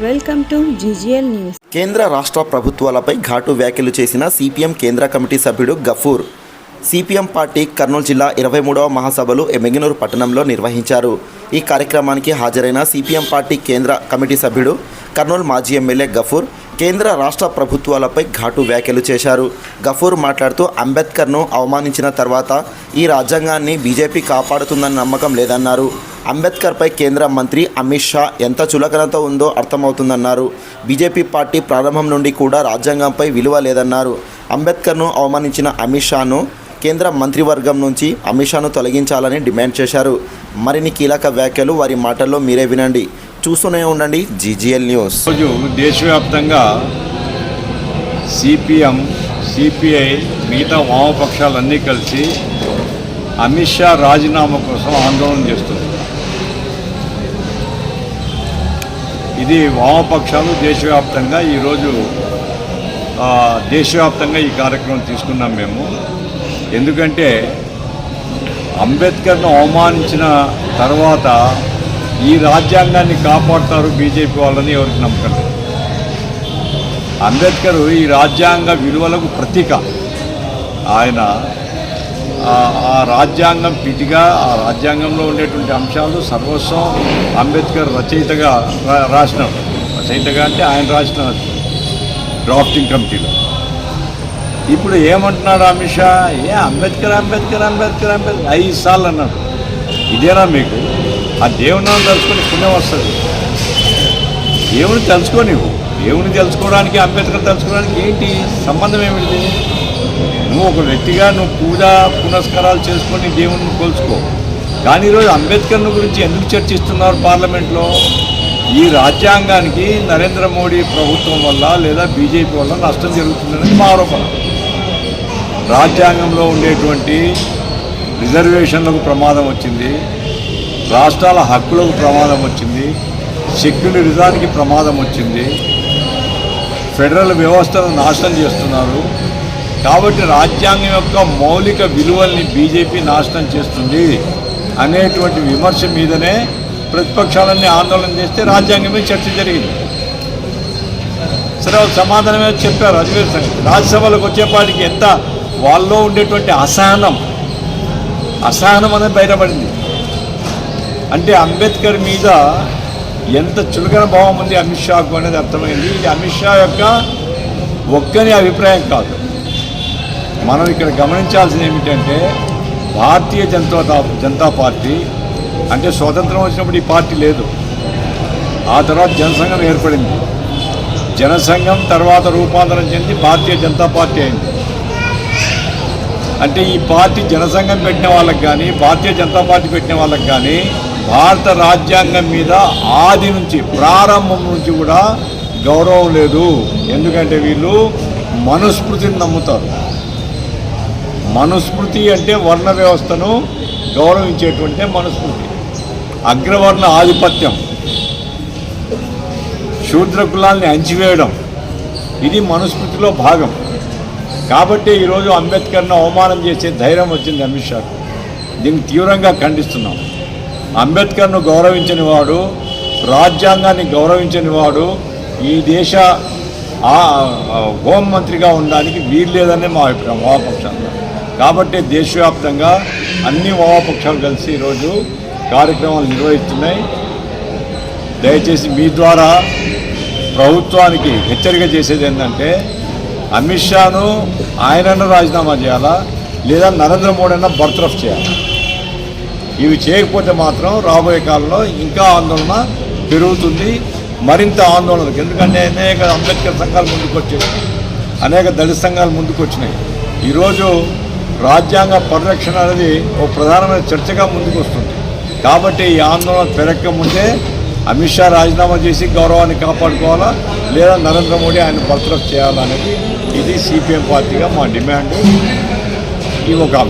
Welcome to GGL news. కేంద్ర రాష్ట్ర ప్రభుత్వాలపై ఘాటు వ్యాఖ్యలు చేసిన సిపిఎం కేంద్ర కమిటీ సభ్యుడు గఫూర్. సిపిఎం పార్టీ కర్నూలు జిల్లా 23వ మహాసభలు ఎమ్మిగనూరు పట్టణంలో నిర్వహించారు. ఈ కార్యక్రమానికి హాజరైన సిపిఎం పార్టీ కేంద్ర కమిటీ సభ్యుడు కర్నూలు మాజీ ఎమ్మెల్యే గఫూర్ కేంద్ర రాష్ట్ర ప్రభుత్వాలపై ఘాటు వ్యాఖ్యలు చేశారు. గఫూర్ మాట్లాడుతూ అంబేద్కర్ను అవమానించిన తర్వాత ఈ రాజ్యాంగాన్ని బీజేపీ కాపాడుతుందన్న నమ్మకం లేదన్నారు. అంబేద్కర్పై కేంద్ర మంత్రి అమిత్ షా ఎంత చులకనతో ఉందో అర్థమవుతుందన్నారు. బీజేపీ పార్టీ ప్రారంభం నుండి కూడా రాజ్యాంగంపై విలువ లేదన్నారు. అంబేద్కర్ను అవమానించిన అమిత్ షాను కేంద్ర మంత్రివర్గం నుంచి అమిత్ షాను తొలగించాలని డిమాండ్ చేశారు. మరిన్ని కీలక వ్యాఖ్యలు వారి మాటల్లో మీరే వినండి. చూస్తూనే ఉండండి GGL న్యూస్. రోజు దేశవ్యాప్తంగా సిపిఎం, సిపిఐ, మిగతా వామపక్షాలన్నీ కలిసి అమిత్ షా రాజీనామా కోసం ఆందోళన చేస్తుంది. ఇది వామపక్షాలు దేశవ్యాప్తంగా ఈరోజు దేశవ్యాప్తంగా ఈ కార్యక్రమం తీసుకున్నాం మేము. ఎందుకంటే అంబేద్కర్ను అవమానించిన తర్వాత ఈ రాజ్యాంగాన్ని కాపాడుతారు బీజేపీ వాళ్ళని ఎవరికి నమ్మకం లేదు. అంబేద్కర్ ఈ రాజ్యాంగ విలువలకు ప్రతీక. ఆయన ఆ రాజ్యాంగం పిటిగా, ఆ రాజ్యాంగంలో ఉండేటువంటి అంశాలు సర్వస్వం అంబేద్కర్ రచయితగా రాసినాడు. రచయితగా అంటే ఆయన రాసిన డ్రాఫ్టింగ్ కమిటీలో. ఇప్పుడు ఏమంటున్నాడు అమిత్ షా? అంబేద్కర్ అంబేద్కర్ అంబేద్కర్ అంబేద్కర్ 5 సార్లు అన్నాడు. ఇదేనా మీకు? ఆ దేవుని తెలుసుకొని పుణ్యం వస్తుంది. దేవుని తెలుసుకో. దేవుని తెలుసుకోవడానికి అంబేద్కర్ తెలుసుకోవడానికి ఏంటి సంబంధం? ఏమిటి? నువ్వు ఒక వ్యక్తిగా నువ్వు పూజా పునస్కారాలు చేసుకొని దేవుని కొలుసుకో. కానీ ఈరోజు అంబేద్కర్ను గురించి ఎందుకు చర్చిస్తున్నారు పార్లమెంట్లో? ఈ రాజ్యాంగానికి నరేంద్ర మోడీ ప్రభుత్వం వల్ల లేదా బీజేపీ వల్ల నష్టం జరుగుతుందనేది మా ఆరోపణ. రాజ్యాంగంలో ఉండేటువంటి రిజర్వేషన్లకు ప్రమాదం వచ్చింది, రాష్ట్రాల హక్కులకు ప్రమాదం వచ్చింది, సెక్యులరిజానికి ప్రమాదం వచ్చింది, ఫెడరల్ వ్యవస్థను నాశనం చేస్తున్నారు. కాబట్టి రాజ్యాంగం యొక్క మౌలిక విలువల్ని బీజేపీ నాశనం చేస్తుంది అనేటువంటి విమర్శ మీదనే ప్రతిపక్షాలన్నీ ఆందోళన చేస్తే రాజ్యాంగం మీద చర్చ జరిగింది. సరే, సమాధానమే చెప్పారు. అది వేరు సంగతి. రాజ్యసభలకు వచ్చేపాటికి ఎంత వాళ్ళలో ఉండేటువంటి అసహనం అనేది బయటపడింది. అంటే అంబేద్కర్ మీద ఎంత చులకన భావం ఉంది అమిత్ షాకు అనేది అర్థమైంది. ఇది అమిత్ షా యొక్క ఒక్కని అభిప్రాయం కాదు. మనం ఇక్కడ గమనించాల్సింది ఏమిటంటే భారతీయ జనతా పార్టీ అంటే స్వతంత్రం వచ్చినప్పుడు ఈ పార్టీ లేదు. ఆ తర్వాత జనసంఘం ఏర్పడింది. జనసంఘం తర్వాత రూపాంతరం చెంది భారతీయ జనతా పార్టీ అయింది. అంటే ఈ పార్టీ జనసంఘం పెట్టిన వాళ్ళకి కానీ భారతీయ జనతా పార్టీ పెట్టిన వాళ్ళకి కానీ భారత రాజ్యాంగం మీద ఆది నుంచి ప్రారంభం నుంచి కూడా గౌరవం లేదు. ఎందుకంటే వీళ్ళు మనుస్మృతిని నమ్ముతారు. మనుస్మృతి అంటే వర్ణ వ్యవస్థను గౌరవించేటువంటి మనుస్మృతి. అగ్రవర్ణ ఆధిపత్యం, శూద్ర కులాల్ని అణచివేయడం, ఇది మనుస్మృతిలో భాగం. కాబట్టి ఈరోజు అంబేద్కర్ను అవమానం చేసే ధైర్యం వచ్చింది అమిత్ షాకు. దీన్ని తీవ్రంగా ఖండిస్తున్నాం. అంబేద్కర్ను గౌరవించని వాడు, రాజ్యాంగాన్ని గౌరవించని వాడు ఈ దేశ హోంమంత్రిగా ఉండడానికి వీల్లేదనే మా అభిప్రాయం వామపక్షాలు. కాబట్టి దేశవ్యాప్తంగా అన్ని వామపక్షాలు కలిసి ఈరోజు కార్యక్రమాలు నిర్వహిస్తున్నాయి. దయచేసి మీ ద్వారా ప్రభుత్వానికి హెచ్చరిక చేసేది ఏంటంటే అమిత్ షాను ఆయనను రాజీనామా చేయాలా, లేదా నరేంద్ర మోడీ అన్న బర్తరఫ్ చేయాలి. ఇవి చేయకపోతే మాత్రం రాబోయే కాలంలో ఇంకా ఆందోళన పెరుగుతుంది, మరింత ఆందోళనకు. ఎందుకంటే అనేక అంబేద్కర్ సంఘాలు ముందుకు వచ్చాయి, అనేక దళిత సంఘాలు ముందుకు వచ్చినాయి. ఈరోజు రాజ్యాంగ పరిరక్షణ అనేది ఒక ప్రధానమైన చర్చగా ముందుకు వస్తుంది. కాబట్టి ఈ ఆందోళన పెరగక ముందే అమిత్ షా రాజీనామా చేసి గౌరవాన్ని కాపాడుకోవాలా, లేదా నరేంద్ర మోడీ ఆయన బర్తరఫ్ చేయాలనేది ఇది సిపిఎం పార్టీగా మా డిమాండ్. ఈ ఒక